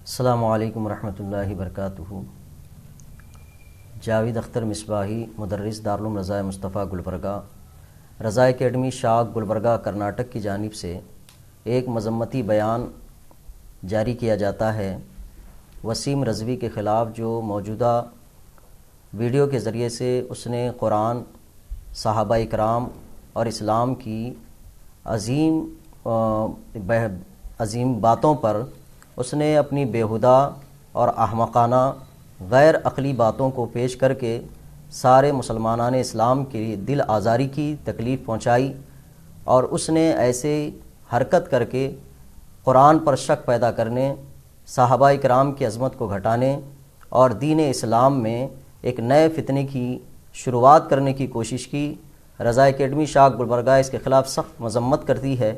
السلام علیکم ورحمۃ اللہ وبرکاتہ۔ جاوید اختر مصباحی، مدرس دارالعلوم رضائے مصطفیٰ گلبرگہ، رضا اکیڈمی شاخ گلبرگہ کرناٹک کی جانب سے ایک مذمتی بیان جاری کیا جاتا ہے وسیم رضوی کے خلاف، جو موجودہ ویڈیو کے ذریعے سے اس نے قرآن، صحابہ اکرام اور اسلام کی عظیم باتوں پر اس نے اپنی بیہودہ اور احمقانہ غیر عقلی باتوں کو پیش کر کے سارے مسلمانان اسلام کی دل آزاری کی تکلیف پہنچائی، اور اس نے ایسے حرکت کر کے قرآن پر شک پیدا کرنے، صحابہ اکرام کی عظمت کو گھٹانے اور دین اسلام میں ایک نئے فتنے کی شروعات کرنے کی کوشش کی۔ رضا اکیڈمی شاخ گلبرگہ اس کے خلاف سخت مذمت کرتی ہے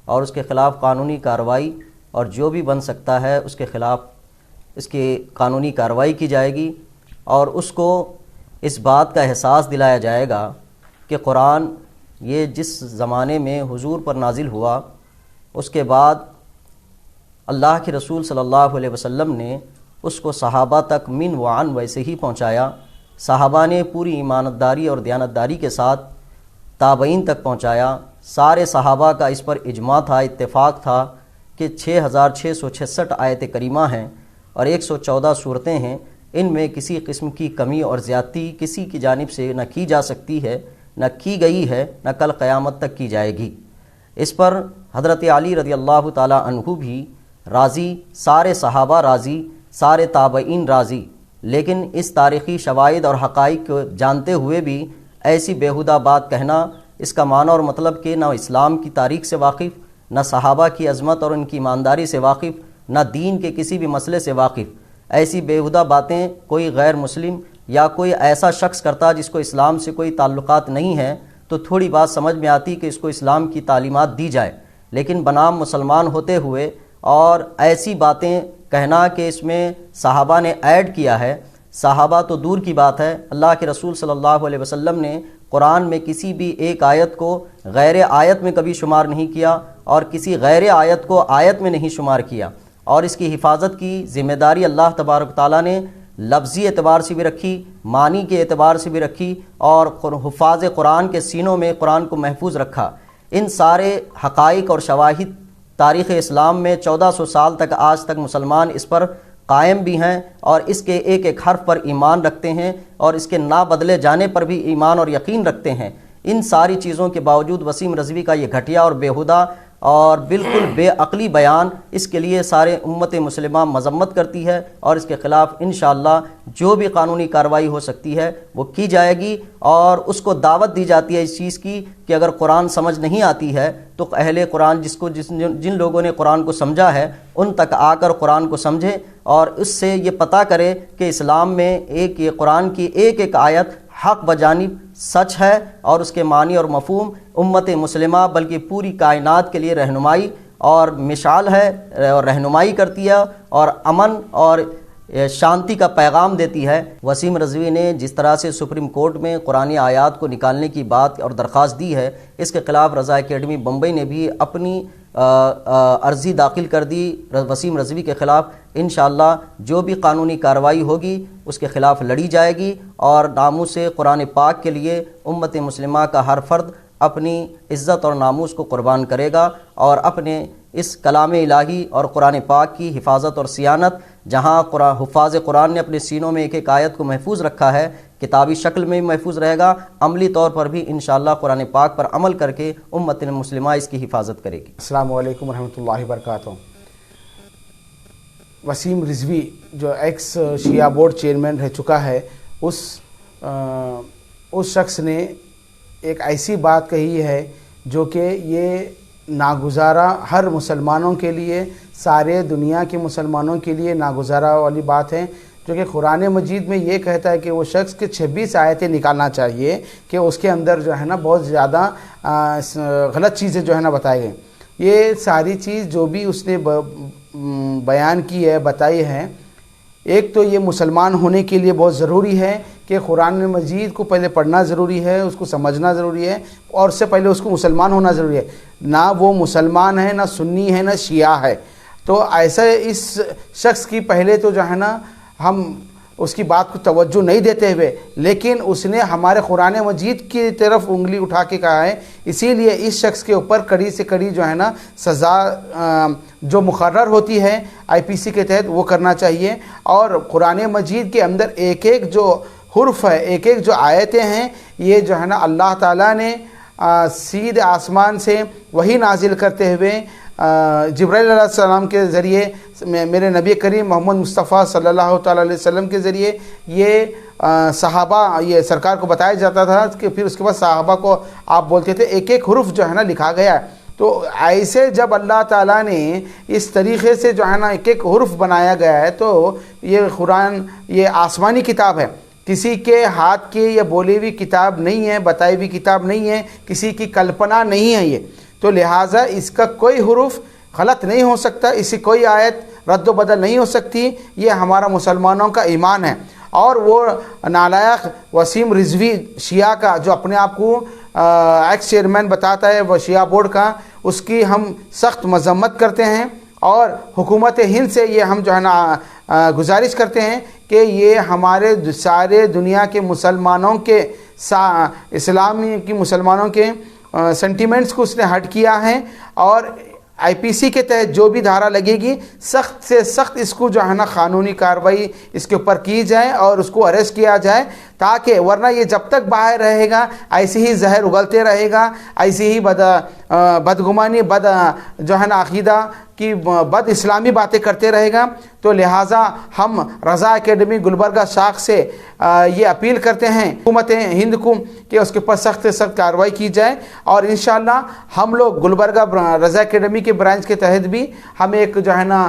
اور اس کے خلاف قانونی کارروائی اور جو بھی بن سکتا ہے اس کے خلاف اس کی قانونی کارروائی کی جائے گی، اور اس کو اس بات کا احساس دلایا جائے گا کہ قرآن یہ جس زمانے میں حضور پر نازل ہوا، اس کے بعد اللہ کے رسول صلی اللہ علیہ وسلم نے اس کو صحابہ تک من وعن ویسے ہی پہنچایا۔ صحابہ نے پوری ایمانداری اور دیانتداری کے ساتھ تابعین تک پہنچایا۔ سارے صحابہ کا اس پر اجماع تھا، اتفاق تھا کہ 6666 آیت کریمہ ہیں اور 114 صورتیں ہیں، ان میں کسی قسم کی کمی اور زیادتی کسی کی جانب سے نہ کی جا سکتی ہے، نہ کی گئی ہے، نہ کل قیامت تک کی جائے گی۔ اس پر حضرت علی رضی اللہ تعالی عنہ بھی راضی، سارے صحابہ راضی، سارے تابعین راضی، لیکن اس تاریخی شواہد اور حقائق کو جانتے ہوئے بھی ایسی بیہودہ بات کہنا، اس کا معنی اور مطلب کہ نہ اسلام کی تاریخ سے واقف، نہ صحابہ کی عظمت اور ان کی ایمانداری سے واقف، نہ دین کے کسی بھی مسئلے سے واقف، ایسی بیہودہ باتیں کوئی غیر مسلم یا کوئی ایسا شخص کرتا جس کو اسلام سے کوئی تعلقات نہیں ہیں تو تھوڑی بات سمجھ میں آتی کہ اس کو اسلام کی تعلیمات دی جائے، لیکن بنام مسلمان ہوتے ہوئے اور ایسی باتیں کہنا کہ اس میں صحابہ نے ایڈ کیا ہے، صحابہ تو دور کی بات ہے، اللہ کے رسول صلی اللہ علیہ وسلم نے قرآن میں کسی بھی ایک آیت کو غیر آیت میں کبھی شمار نہیں کیا اور کسی غیر آیت کو آیت میں نہیں شمار کیا، اور اس کی حفاظت کی ذمہ داری اللہ تبارک تعالیٰ نے لفظی اعتبار سے بھی رکھی، معنی کے اعتبار سے بھی رکھی، اور حفاظ قرآن کے سینوں میں قرآن کو محفوظ رکھا۔ ان سارے حقائق اور شواہد تاریخ اسلام میں 1400 سال تک آج تک مسلمان اس پر قائم بھی ہیں اور اس کے ایک ایک حرف پر ایمان رکھتے ہیں اور اس کے نہ بدلے جانے پر بھی ایمان اور یقین رکھتے ہیں۔ ان ساری چیزوں کے باوجود وسیم رضوی کا یہ گھٹیا اور بیہودہ اور بالکل بے عقلی بیان، اس کے لیے سارے امت مسلمہ مذمت کرتی ہے اور اس کے خلاف انشاءاللہ جو بھی قانونی کارروائی ہو سکتی ہے وہ کی جائے گی، اور اس کو دعوت دی جاتی ہے اس چیز کی کہ اگر قرآن سمجھ نہیں آتی ہے تو اہل قرآن جن لوگوں نے قرآن کو سمجھا ہے ان تک آ کر قرآن کو سمجھے اور اس سے یہ پتہ کرے کہ اسلام میں یہ قرآن کی ایک ایک آیت حق بجانب سچ ہے اور اس کے معنی اور مفہوم امت مسلمہ بلکہ پوری کائنات کے لیے رہنمائی اور مشعل ہے اور رہنمائی کرتی ہے اور امن اور شانتی کا پیغام دیتی ہے۔ وسیم رضوی نے جس طرح سے سپریم کورٹ میں قرآنی آیات کو نکالنے کی بات اور درخواست دی ہے، اس کے خلاف رضا اکیڈمی بمبئی نے بھی اپنی عرضی داخل کر دی وسیم رضوی کے خلاف۔ انشاءاللہ جو بھی قانونی کارروائی ہوگی اس کے خلاف لڑی جائے گی، اور ناموس قرآن پاک کے لیے امت مسلمہ کا ہر فرد اپنی عزت اور ناموس کو قربان کرے گا اور اپنے اس کلام الہی اور قرآن پاک کی حفاظت اور صیانت، جہاں حفاظ قرآن نے اپنے سینوں میں ایک ایک آیت کو محفوظ رکھا ہے، کتابی شکل میں بھی محفوظ رہے گا، عملی طور پر بھی انشاءاللہ قرآن پاک پر عمل کر کے امت مسلمہ اس کی حفاظت کرے گی۔ السلام علیکم ورحمۃ اللہ وبرکاتہ۔ وسیم رضوی جو ایکس شیعہ بورڈ چیئرمین رہ چکا ہے، اس شخص نے ایک ایسی بات کہی ہے جو کہ یہ ناگزارہ ہر مسلمانوں کے لیے، سارے دنیا کے مسلمانوں کے لیے ناگزارہ والی بات ہے، جو کہ قرآن مجید میں یہ کہتا ہے کہ وہ شخص کے 26 آیتیں نکالنا چاہیے کہ اس کے اندر جو ہے نا بہت زیادہ غلط چیزیں جو ہے نا بتائی گئیں۔ یہ ساری چیز جو بھی اس نے بیان کی ہے، بتائی ہے، ایک تو یہ مسلمان ہونے کے لیے بہت ضروری ہے کہ قرآن مجید کو پہلے پڑھنا ضروری ہے، اس کو سمجھنا ضروری ہے، اور اس سے پہلے اس کو مسلمان ہونا ضروری ہے۔ نہ وہ مسلمان ہے، نہ سنی ہے، نہ شیعہ ہے۔ تو ایسے اس شخص کی پہلے تو جو ہے نا ہم اس کی بات کو توجہ نہیں دیتے ہوئے، لیکن اس نے ہمارے قرآن مجید کی طرف انگلی اٹھا کے کہا ہے، اسی لیے اس شخص کے اوپر کڑی سے کڑی جو ہے نا سزا جو مقرر ہوتی ہے IPC کے تحت وہ کرنا چاہیے۔ اور قرآن مجید کے اندر ایک ایک جو حرف ہے، ایک ایک جو آیتیں ہیں، یہ جو ہے نا اللہ تعالیٰ نے سیدھے آسمان سے وحی نازل کرتے ہوئے جبرائیل علیہ السلام کے ذریعے میرے نبی کریم محمد مصطفیٰ صلی اللہ تعالیٰ علیہ وسلم کے ذریعے یہ صحابہ، یہ سرکار کو بتایا جاتا تھا کہ پھر اس کے بعد صحابہ کو آپ بولتے تھے، ایک ایک حرف جو ہے نا لکھا گیا ہے۔ تو ایسے جب اللہ تعالیٰ نے اس طریقے سے جو ہے نا ایک ایک حرف بنایا گیا ہے، تو یہ قرآن یہ آسمانی کتاب ہے، کسی کے ہاتھ کی یا بولی ہوئی کتاب نہیں ہے، بتائی ہوئی کتاب نہیں ہے، کسی کی کلپنا نہیں ہے یہ۔ تو لہٰذا اس کا کوئی حرف غلط نہیں ہو سکتا، اس کی کوئی آیت رد و بدل نہیں ہو سکتی، یہ ہمارا مسلمانوں کا ایمان ہے۔ اور وہ نالائق وسیم رضوی شیعہ کا جو اپنے آپ کو ایکس چیئرمین بتاتا ہے وہ شیعہ بورڈ کا، اس کی ہم سخت مذمت کرتے ہیں، اور حکومت ہند سے یہ ہم جو ہے نا گزارش کرتے ہیں کہ یہ ہمارے سارے دنیا کے مسلمانوں کے اسلامی کی مسلمانوں کے سینٹیمنٹس کو اس نے ہٹ کیا ہے، اور IPC کے تحت جو بھی دھارا لگے گی سخت سے سخت اس کو جو ہے نا قانونی کارروائی اس کے اوپر کی جائے اور اس کو اریسٹ کیا جائے، تاکہ ورنہ یہ جب تک باہر رہے گا ایسے ہی زہر اگلتے رہے گا، ایسے ہی بدگمانی جو ہے نا عقیدہ کی بد اسلامی باتیں کرتے رہے گا۔ تو لہٰذا ہم رضا اکیڈمی گلبرگہ شاخ سے یہ اپیل کرتے ہیں حکومت ہند کو کہ اس کے اوپر سخت سے سخت کارروائی کی جائے، اور انشاءاللہ ہم لوگ گلبرگہ رضا اکیڈمی کے برانچ کے تحت بھی ہم ایک جو ہے نا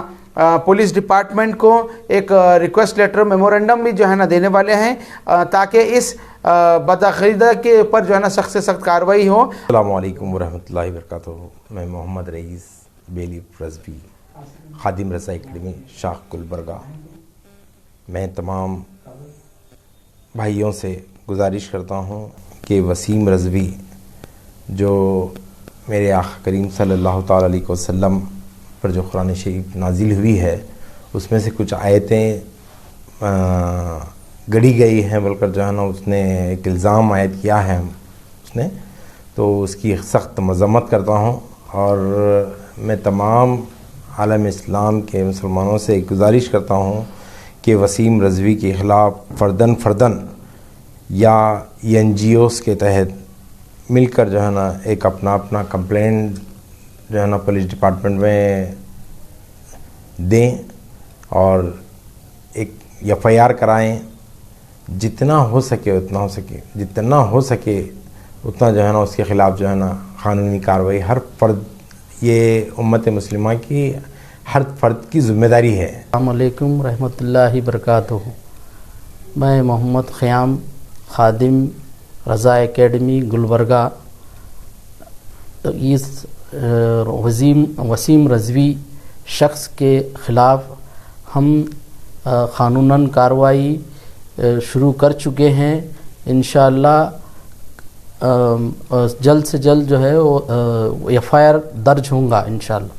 پولیس ڈپارٹمنٹ کو ایک ریکویسٹ لیٹر میمورنڈم بھی جو ہے نا دینے والے ہیں، تاکہ اس بدعقیدہ کے اوپر جو ہے نا سخت سے سخت کارروائی ہو۔ السلام علیکم ورحمۃ اللہ وبرکاتہ۔ میں محمد رئیس بیلی رضوی، خادم رضا اکیڈمی شاخ گلبرگہ، میں تمام بھائیوں سے گزارش کرتا ہوں کہ وسیم رضوی جو میرے آقا کریم صلی اللہ تعالیٰ علیہ وسلم پر جو قرآن شریف نازل ہوئی ہے، اس میں سے کچھ آیتیں گڑی گئی ہیں، بلکہ جو ہے نا اس نے ایک الزام عائد کیا ہے اس نے، تو اس کی سخت مذمت کرتا ہوں، اور میں تمام عالم اسلام کے مسلمانوں سے گزارش کرتا ہوں کہ وسیم رضوی کے خلاف فرداً یا NGOs کے تحت مل کر جو ہے نا ایک اپنا کمپلینٹ جو ہے نا پولیس ڈپارٹمنٹ میں دیں، اور ایک FIR کرائیں، جتنا ہو سکے اتنا جو ہے نا اس کے خلاف جو ہے نا قانونی کارروائی ہر فرد، یہ امت مسلمہ کی ہر فرد کی ذمہ داری ہے۔ السلام علیکم رحمۃ اللہ وبرکاتہ۔ میں محمد خیام، خادم رضا اکیڈمی گلبرگہ، اس وسیم رضوی شخص کے خلاف ہم قانوناً کارروائی شروع کر چکے ہیں۔ انشاءاللہ جلد سے جلد جو ہے وہ FIR درج ہوں گا انشاءاللہ۔